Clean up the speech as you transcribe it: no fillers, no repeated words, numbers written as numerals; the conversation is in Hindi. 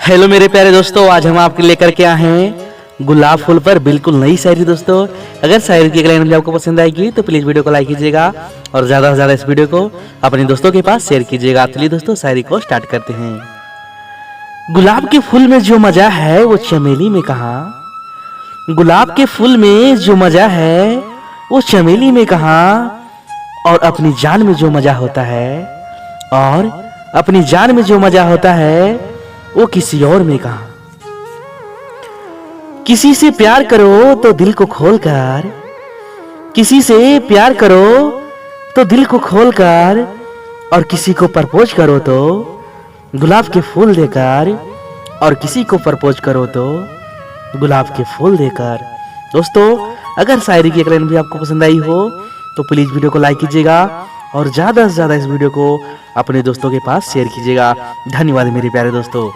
हेलो मेरे प्यारे दोस्तों, आज हम आपके लेकर के आए हैं गुलाब फूल पर बिल्कुल नई शायरी। दोस्तों अगर शायरी की लाइन आपको पसंद आएगी तो प्लीज वीडियो को लाइक कीजिएगा और ज्यादा से ज्यादा इस वीडियो को अपने दोस्तों के पास शेयर कीजिएगा। चलिए दोस्तों शायरी को स्टार्ट करते हैं। गुलाब के फूल में जो मजा है वो चमेली में कहाँ। गुलाब के फूल में जो मजा है वो चमेली में कहाँ। और अपनी जान में जो मजा होता है, और अपनी जान में जो मजा होता है वो किसी और में कहा। किसी से प्यार करो तो दिल को खोलकर, किसी से प्यार करो तो दिल को खोलकर, और किसी को प्रपोज करो तो गुलाब के फूल देकर, और किसी को प्रपोज करो तो गुलाब के फूल देकर। दोस्तों अगर शायरी की एक लाइन भी आपको पसंद आई हो तो प्लीज वीडियो को लाइक कीजिएगा और ज्यादा से ज्यादा इस वीडियो को अपने दोस्तों के पास शेयर कीजिएगा। धन्यवाद मेरे प्यारे दोस्तों।